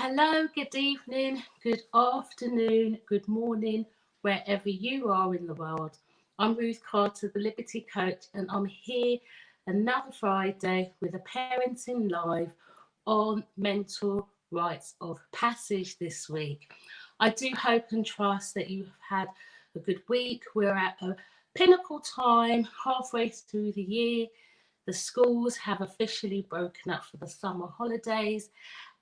Hello, good evening, good afternoon, good morning, wherever you are in the world. I'm Ruth Carter, the Liberty Coach, and I'm here another Friday with a Parenting Live on mental rites of passage this week. I do hope and trust that you've had a good week. We're at a pinnacle time halfway through the year. The schools have officially broken up for the summer holidays,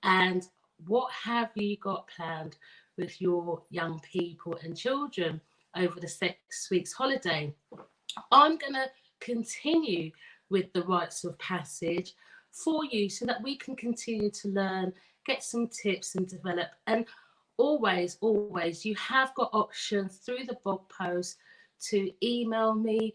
and what have you got planned with your young people and children over the 6 weeks holiday? I'm going to continue with the rites of passage for you so that we can continue to learn, get some tips and develop. And always, you have got options through the blog post to email me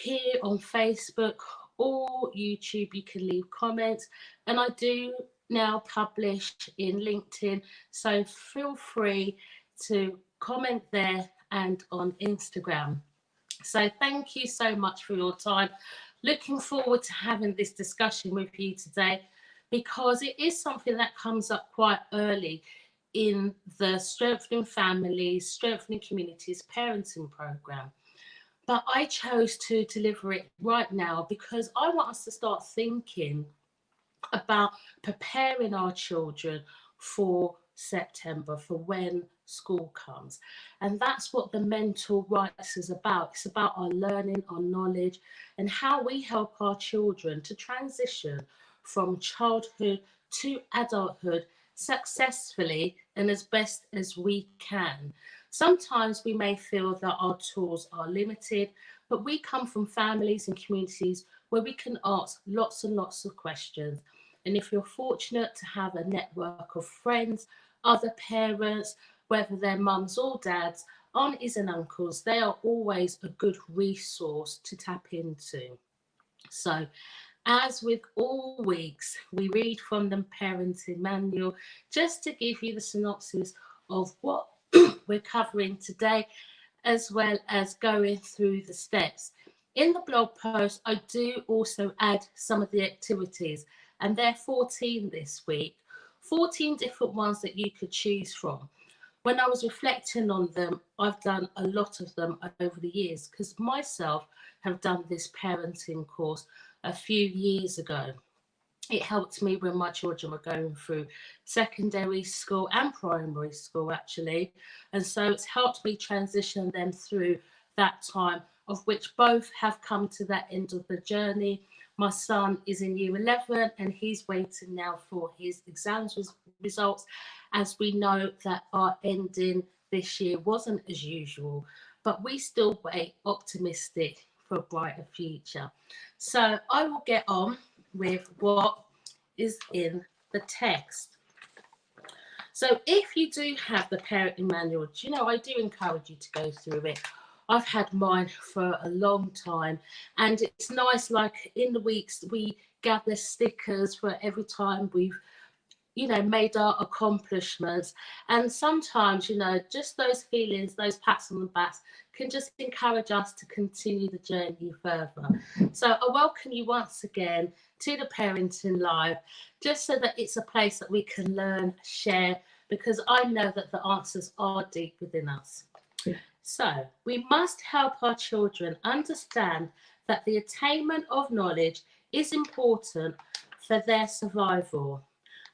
here on Facebook or YouTube. You can leave comments, and I do now publish in LinkedIn, so feel free to comment there and on Instagram. So thank you so much for your time. Looking forward to having this discussion with you today, because it is something that comes up quite early in the Strengthening Families, Strengthening Communities Parenting Program. But I chose to deliver it right now because I want us to start thinking about preparing our children for September, for when school comes. And that's what the mental rights is about. It's about our learning, our knowledge, and how we help our children to transition from childhood to adulthood successfully and as best as we can. Sometimes we may feel that our tools are limited, but we come from families and communities where we can ask lots and lots of questions. And if you're fortunate to have a network of friends, other parents, whether they're mums or dads, aunties and uncles, they are always a good resource to tap into. So, as with all weeks, we read from the parenting manual just to give you the synopsis of what we're covering today, as well as going through the steps. In the blog post, I do also add some of the activities, and they're 14 this week, 14 different ones that you could choose from. When I was reflecting on them, I've done a lot of them over the years because myself have done this parenting course a few years ago. It helped me when my children were going through secondary school and primary school, actually. And so it's helped me transition them through that time, of which both have come to that end of the journey. My son is in year 11 and he's waiting now for his exams results, as we know that our ending this year wasn't as usual, but we still wait optimistic for a brighter future. So I will get on with what is in the text. So if you do have the parenting manual, I do encourage you to go through it. I've had mine for a long time, and it's nice, like in the weeks we gather stickers for every time we've made our accomplishments. And sometimes, just those feelings, those pats on the back can just encourage us to continue the journey further. So I welcome you once again to the Parenting Live, just so that it's a place that we can learn, share, because I know that the answers are deep within us. So we must help our children understand that the attainment of knowledge is important for their survival.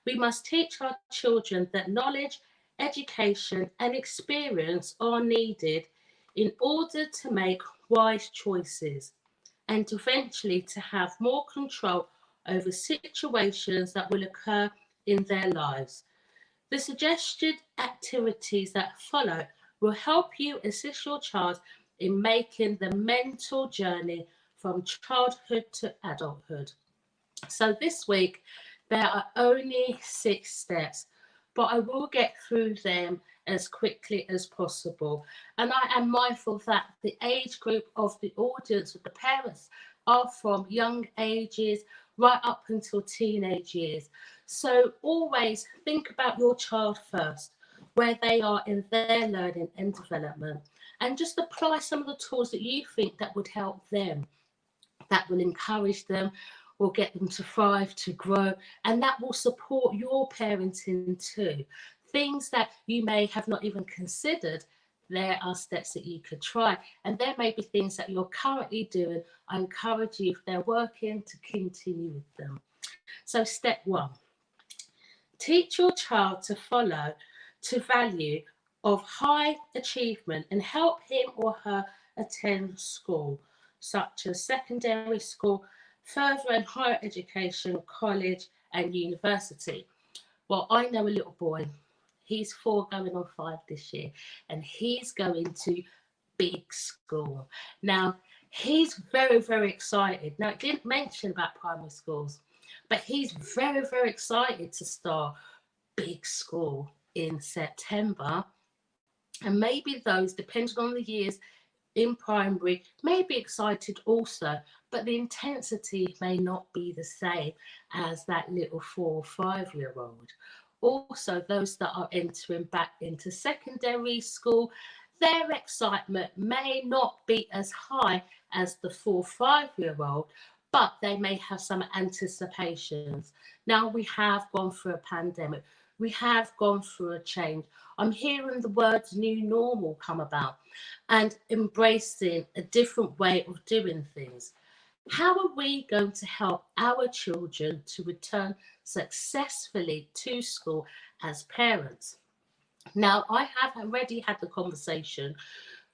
We must teach our children that knowledge, education, and experience are needed in order to make wise choices and eventually to have more control over situations that will occur in their lives. The suggested activities that follow will help you assist your child in making the mental journey from childhood to adulthood. So this week, there are only 6 steps, but I will get through them as quickly as possible. And I am mindful that the age group of the audience, of the parents, are from young ages right up until teenage years. So always think about your child first, where they are in their learning and development, and just apply some of the tools that you think that would help them, that will encourage them, will get them to thrive, to grow, and that will support your parenting too. Things that you may have not even considered, there are steps that you could try. And there may be things that you're currently doing. I encourage you, if they're working, to continue with them. So step one, teach your child to follow to value of high achievement and help him or her attend school, such as secondary school, further and higher education, college and university. Well, I know a little boy, he's 4 going on 5 this year, and he's going to big school. Now, he's very, very excited. Now, it didn't mention about primary schools, but he's very, very excited to start big school in September. And maybe those, depending on the years in primary, may be excited also, but the intensity may not be the same as that little 4 or 5-year-old. Also, those that are entering back into secondary school, their excitement may not be as high as the 4 or 5-year-old, but they may have some anticipations. Now, we have gone through a pandemic. We have gone through a change. I'm hearing the words new normal come about and embracing a different way of doing things. How are we going to help our children to return successfully to school as parents? Now, I have already had the conversation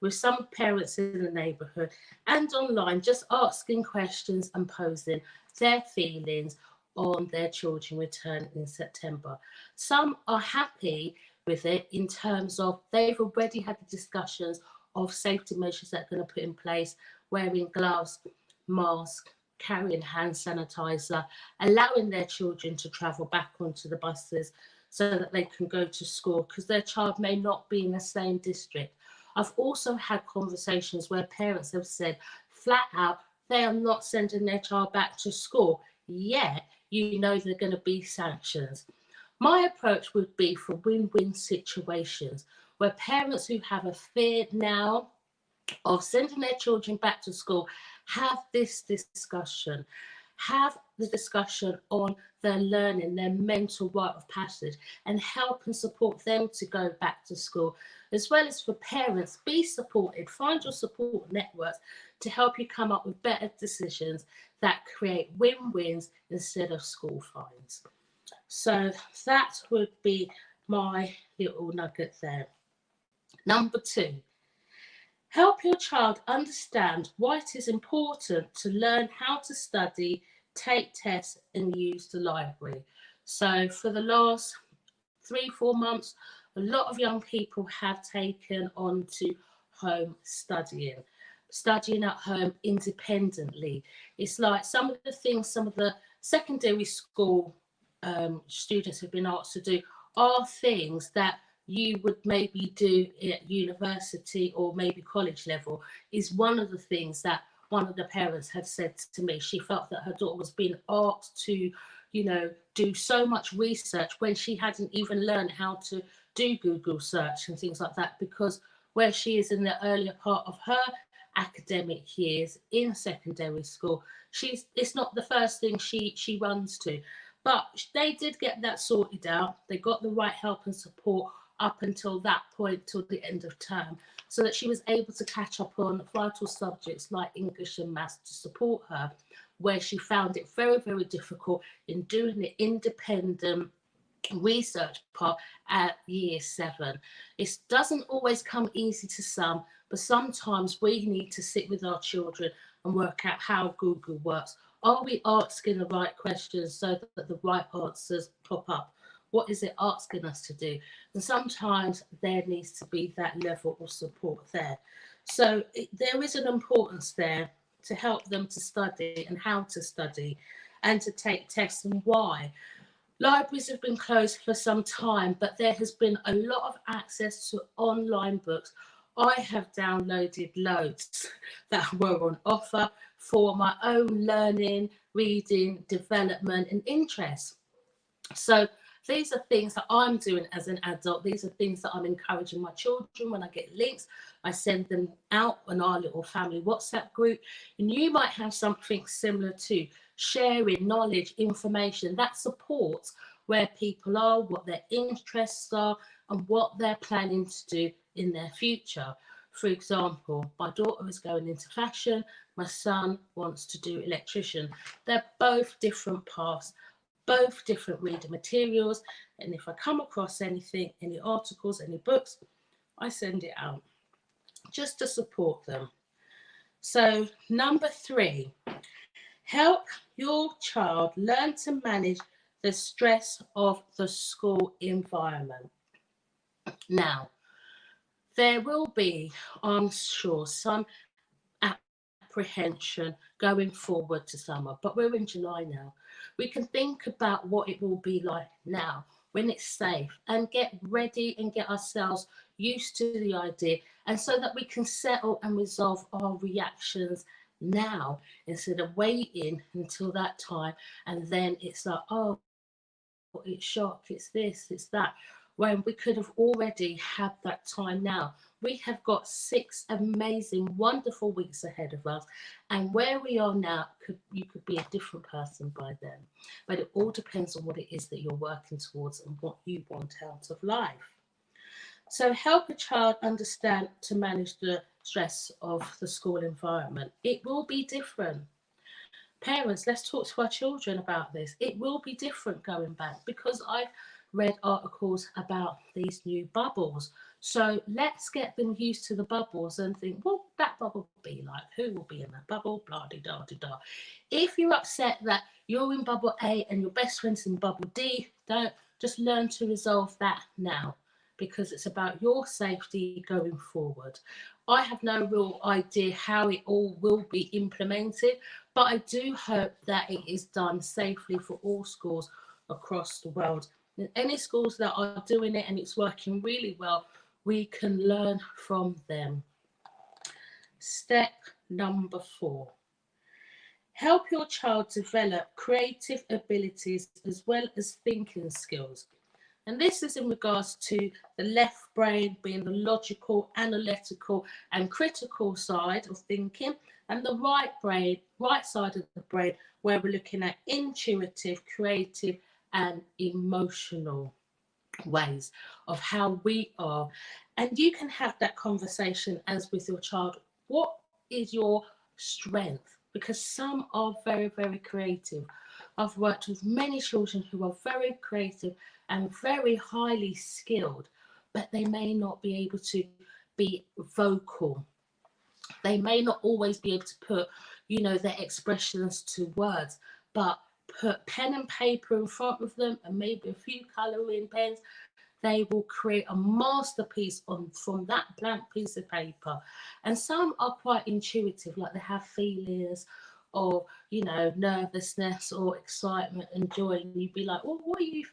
with some parents in the neighbourhood and online, just asking questions and posing their feelings on their children return in September. Some are happy with it in terms of they've already had the discussions of safety measures that are going to put in place, wearing gloves, mask, carrying hand sanitizer, allowing their children to travel back onto the buses so that they can go to school because their child may not be in the same district. I've also had conversations where parents have said flat out they are not sending their child back to school, yet you know there are going to be sanctions. My approach would be for win-win situations where parents who have a fear now of sending their children back to school have this discussion, have the discussion on their learning, their mental rite of passage, and help and support them to go back to school, as well as for parents, be supported, find your support networks to help you come up with better decisions that create win-wins instead of school fines. So that would be my little nugget there. Number 2, help your child understand why it is important to learn how to study, take tests and use the library. So for the last 3-4 months, a lot of young people have taken on to home studying at home independently. It's like some of the things some of the secondary school students have been asked to do are things that you would maybe do at university or maybe college level. Is one of the things that one of the parents had said to me. She felt that her daughter was being asked to, do so much research when she hadn't even learned how to do Google search and things like that, because where she is in the earlier part of her academic years in secondary school, it's not the first thing she runs to. But they did get that sorted out. They got the right help and support up until that point, till the end of term, so that she was able to catch up on vital subjects like English and maths to support her, where she found it very, very difficult in doing the independent research part at year 7. It doesn't always come easy to some, but sometimes we need to sit with our children and work out how Google works. Are we asking the right questions so that the right answers pop up? What is it asking us to do? And sometimes there needs to be that level of support there. So there is an importance there to help them to study and how to study and to take tests and why. Libraries have been closed for some time, but there has been a lot of access to online books. I have downloaded loads that were on offer for my own learning, reading, development and interest. So These are things that I'm doing as an adult. These are things that I'm encouraging my children. When I get links, I send them out on our little family WhatsApp group. And you might have something similar to sharing knowledge, information that supports where people are, what their interests are, and what they're planning to do in their future. For example, my daughter is going into fashion, my son wants to do electrician. They're both different paths, both different reading materials. And if I come across anything, any articles, any books, I send it out just to support them. So, number 3, help your child learn to manage the stress of the school environment. Now, there will be, I'm sure, some apprehension going forward to summer, but we're in July now. We can think about what it will be like now when it's safe and get ready and get ourselves used to the idea, and so that we can settle and resolve our reactions now instead of waiting until that time and then it's like, oh, it's shock, it's this, it's that, when we could have already had that time now. We have got 6 amazing, wonderful weeks ahead of us, and where we are now, you could be a different person by then. But it all depends on what it is that you're working towards and what you want out of life. So help a child understand to manage the stress of the school environment. It will be different. Parents, let's talk to our children about this. It will be different going back, because I've read articles about these new bubbles. So let's get them used to the bubbles and think, what will that bubble be like? Who will be in that bubble? Blah, de, da, de, da. If you're upset that you're in bubble A and your best friend's in bubble D, don't just learn to resolve that now, because it's about your safety going forward. I have no real idea how it all will be implemented, but I do hope that it is done safely for all schools across the world. And any schools that are doing it and it's working really well, we can learn from them. Step number 4. Help your child develop creative abilities as well as thinking skills. And this is in regards to the left brain being the logical, analytical, and critical side of thinking, and the right brain, right side of the brain, where we're looking at intuitive, creative, and emotional ways of how we are. And you can have that conversation as with your child. What is your strength? Because some are very, very creative. I've worked with many children who are very creative and very highly skilled, but they may not be able to be vocal. They may not always be able to put, their expressions to words, but put pen and paper in front of them and maybe a few colouring pens. They will create a masterpiece from that blank piece of paper. And some are quite intuitive, like they have feelings of, nervousness or excitement and joy. And you'd be like, well, what are you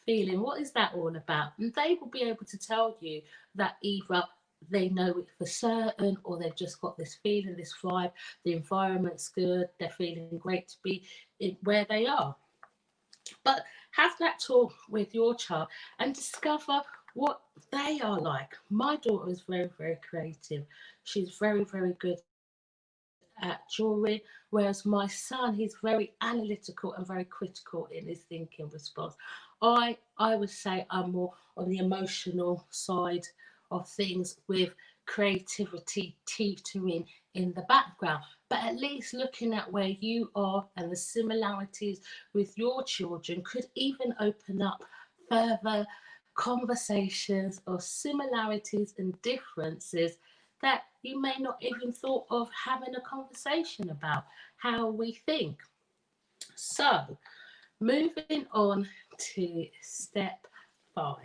feeling? What is that all about? And they will be able to tell you that either they know it for certain, or they've just got this feeling, this vibe, the environment's good, they're feeling great to be where they are. But have that talk with your child and discover what they are like. My daughter is very, very creative. She's very, very good at drawing, whereas my son, he's very analytical and very critical in his thinking response. I would say I'm more on the emotional side of things, with creativity teetering in the background. But at least looking at where you are and the similarities with your children could even open up further conversations of similarities and differences that you may not even thought of having a conversation about how we think. So, moving on to step 5.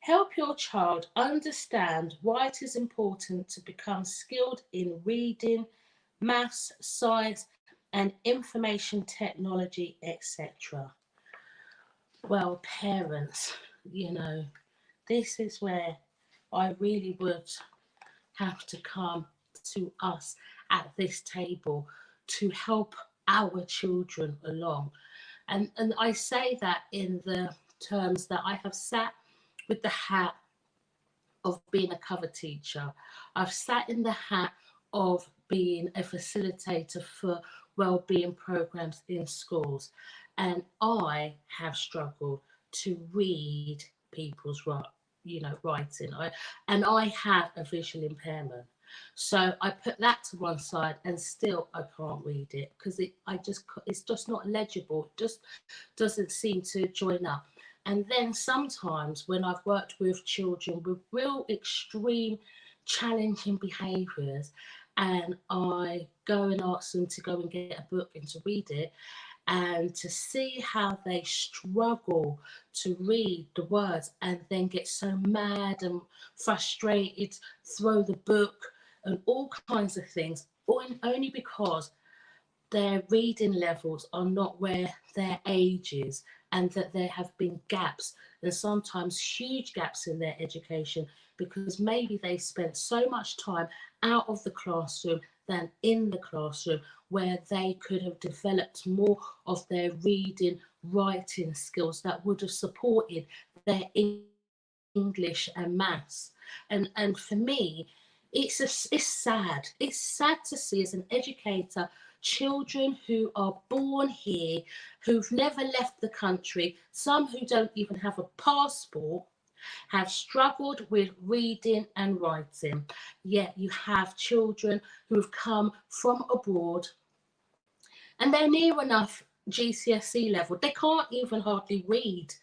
Help your child understand why it is important to become skilled in reading, maths, science, and information technology, etc. Well, parents, this is where I really would have to come to us at this table to help our children along. And I say that in the terms that I have sat with the hat of being a cover teacher. I've sat in the hat of being a facilitator for wellbeing programs in schools, and I have struggled to read people's writing. And I have a visual impairment. So I put that to one side, and still I can't read it because it's just not legible. It just doesn't seem to join up. And then sometimes when I've worked with children with real extreme challenging behaviours, and I go and ask them to go and get a book and to read it, and to see how they struggle to read the words and then get so mad and frustrated, throw the book and all kinds of things, only because their reading levels are not where their age is, and that there have been gaps, and sometimes huge gaps in their education, because maybe they spent so much time out of the classroom than in the classroom, where they could have developed more of their reading, writing skills that would have supported their English and maths. And for me, it's sad. It's sad to see, as an educator, children who are born here, who've never left the country, some who don't even have a passport, have struggled with reading and writing. Yet you have children who have come from abroad, and they're near enough GCSE level. They can't even hardly read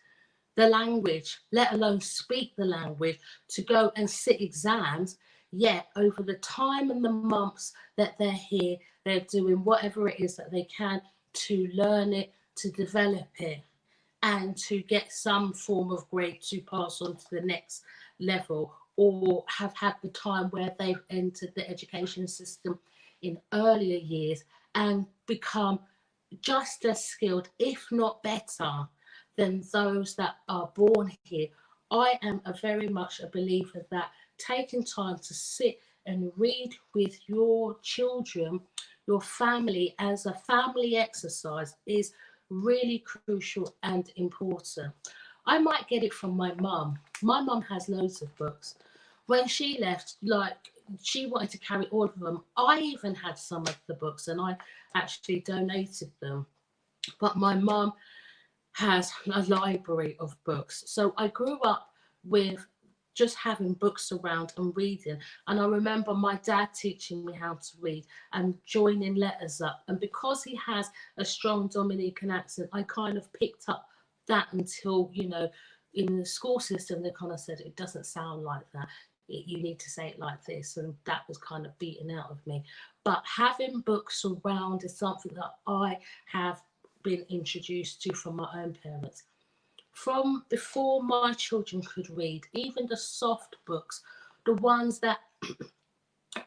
the language, let alone speak the language, to go and sit exams. Yet over the time and the months that they're here, they're doing whatever it is that they can to learn it, to develop it, and to get some form of grade to pass on to the next level, or have had the time where they've entered the education system in earlier years and become just as skilled, if not better, than those that are born here. I am very much a believer that taking time to sit and read with your children, your family, as a family exercise is really crucial and important. I might get it from my mum. My mum has loads of books. When she left, she wanted to carry all of them. I even had some of the books, and I actually donated them. But my mum has a library of books. So I grew up with just having books around and reading. And I remember my dad teaching me how to read and joining letters up. And because he has a strong Dominican accent, I kind of picked up that until, in the school system, they kind of said, it doesn't sound like that. You need to say it like this. And that was kind of beaten out of me. But having books around is something that I have been introduced to from my own parents. From before my children could read, even the soft books, the ones that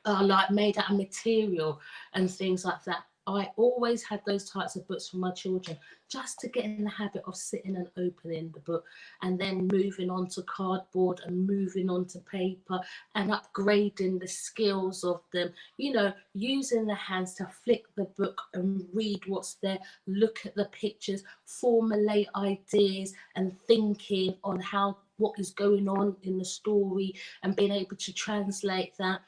are like made out of material and things like that, I always had those types of books for my children, just to get in the habit of sitting and opening the book, and then moving on to cardboard and moving on to paper and upgrading the skills of them, using the hands to flick the book and read what's there, look at the pictures, formulate ideas and thinking on what is going on in the story, and being able to translate that.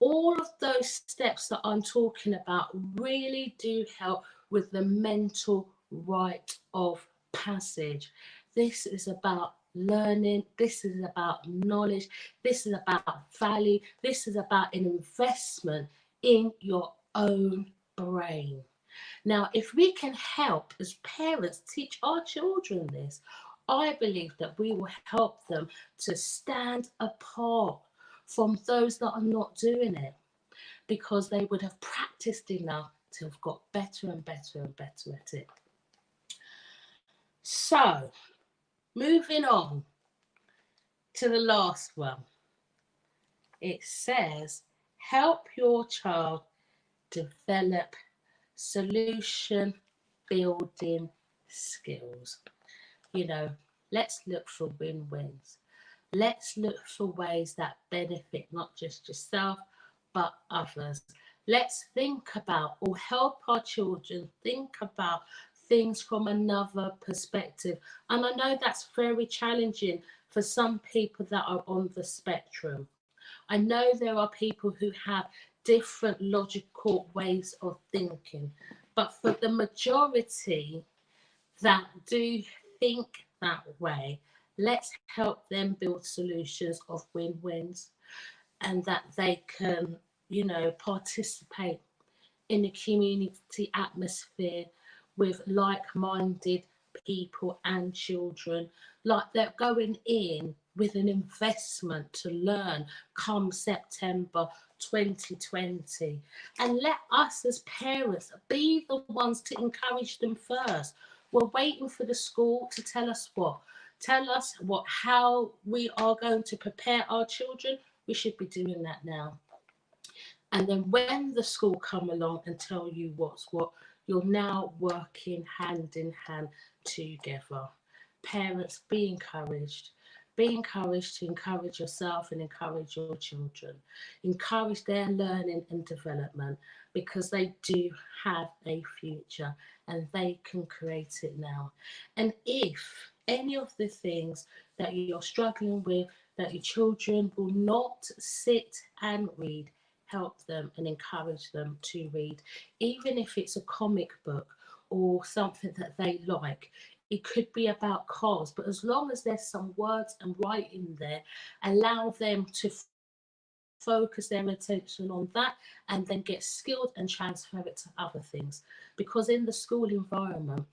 All of those steps that I'm talking about really do help with the mental rite of passage. This is about learning. This is about knowledge. This is about value. This is about an investment in your own brain. Now, if we can help as parents teach our children this, I believe that we will help them to stand apart from those that are not doing it, because they would have practiced enough to have got better and better and better at it. So, moving on to the last one. It says, help your child develop solution building skills. Let's look for win-wins. Let's look for ways that benefit not just yourself, but others. Let's think about, or help our children think about, things from another perspective. And I know that's very challenging for some people that are on the spectrum. I know there are people who have different logical ways of thinking, but for the majority that do think that way, let's help them build solutions of win-wins, and that they can, participate in a community atmosphere with like-minded people and children, like they're going in with an investment to learn come September 2020. And let us as parents be the ones to encourage them first. We're waiting for the school to tell us how we are going to prepare our children. We should be doing that now. And then when the school come along and tell you what's what, you're now working hand in hand together. Parents, be encouraged. Be encouraged to encourage yourself and encourage your children. Encourage their learning and development, because they do have a future and they can create it now. And if any of the things that you're struggling with, that your children will not sit and read, help them and encourage them to read, even if it's a comic book or something that they like. It could be about cars, but as long as there's some words and writing there, allow them to focus their attention on that and then get skilled and transfer it to other things. Because in the school environment,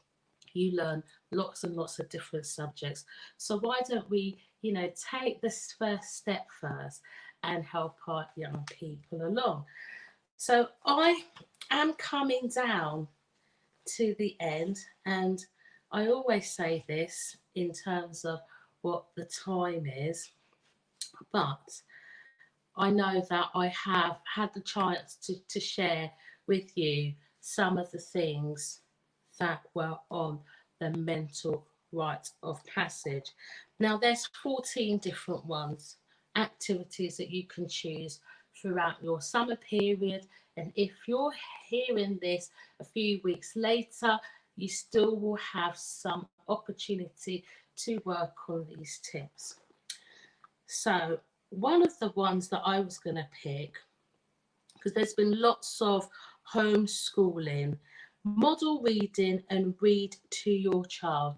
you learn lots and lots of different subjects. So why don't we, take this first step first and help our young people along? So I am coming down to the end, and I always say this in terms of what the time is, but I know that I have had the chance to share with you some of the things that were on the mental rite of passage. Now, there's 14 different ones, activities that you can choose throughout your summer period. And if you're hearing this a few weeks later, you still will have some opportunity to work on these tips. So one of the ones that I was going to pick, because there's been lots of homeschooling, model reading and read to your child.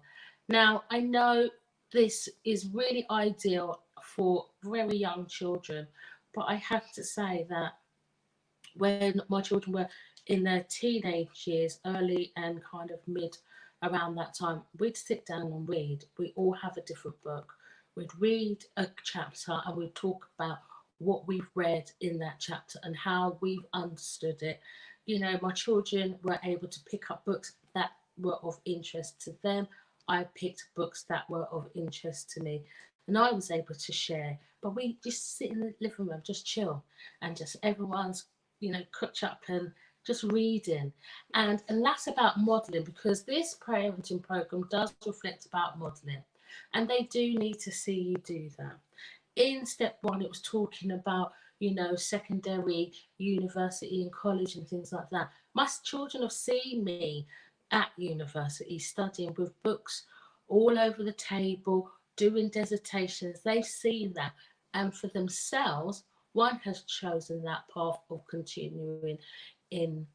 Now, I know this is really ideal for very young children, but I have to say that when my children were in their teenage years, early and kind of mid around that time, we'd sit down and read. We all have a different book. We'd read a chapter and we'd talk about what we've read in that chapter and how we've understood it. My children were able to pick up books that were of interest to them. I picked books that were of interest to me, and I was able to share. But we just sit in the living room, just chill, and just everyone's, catch up and just reading. And that's about modelling, because this parenting program does reflect about modelling, and they do need to see you do that. In step one, it was talking about, secondary, university and college and things like that. My children have seen me at university studying with books all over the table, doing dissertations. They've seen that. And for themselves, one has chosen that path of continuing in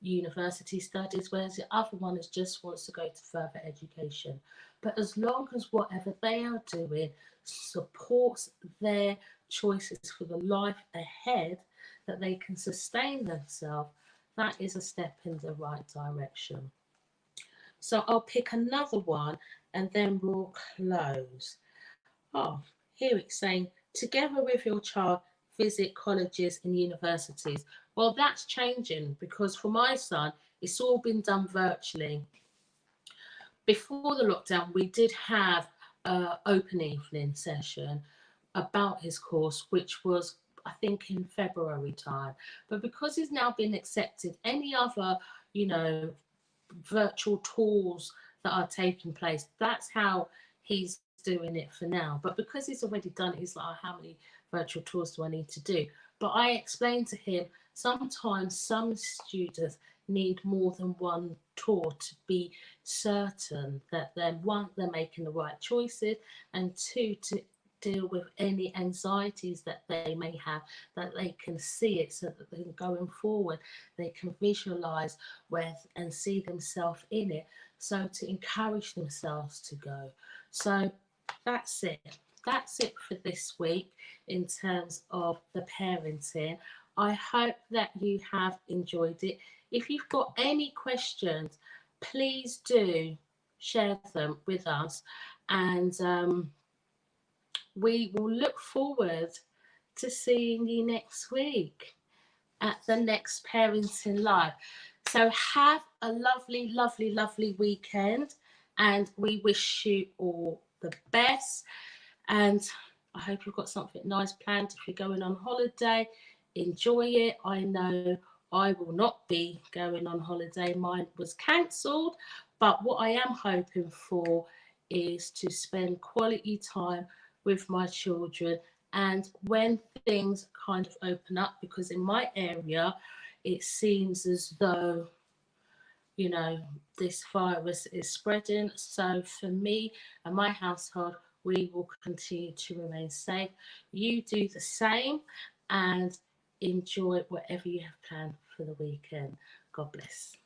university studies, whereas the other one is just wants to go to further education. But as long as whatever they are doing supports their choices for the life ahead, that they can sustain themselves, that is a step in the right direction. So I'll pick another one and then we'll close. Oh, here it's saying, together with your child, visit colleges and universities. Well, that's changing, because for my son, it's all been done virtually. Before the lockdown, we did have an open evening session about his course, which was, I think, in February time. But because he's now been accepted, any other, virtual tours that are taking place, that's how he's doing it for now. But because he's already done it, he's like, oh, how many virtual tours do I need to do? But I explained to him, sometimes some students need more than one tour to be certain that they're, one, they're making the right choices, and two, to deal with any anxieties that they may have, that they can see it, so that then going forward they can visualize where and see themselves in it, so to encourage themselves to go. So that's it. That's it for this week in terms of the parenting. I hope that you have enjoyed it. If you've got any questions, please do share them with us, and we will look forward to seeing you next week at the next Parenting Live. So have a lovely, lovely, lovely weekend, and we wish you all the best. And I hope you've got something nice planned. If you're going on holiday, enjoy it. I know I will not be going on holiday. Mine was cancelled. But what I am hoping for is to spend quality time with my children. And when things kind of open up, because in my area, it seems as though, you know, this virus is spreading. So for me and my household, we will continue to remain safe. You do the same and enjoy whatever you have planned for the weekend. God bless.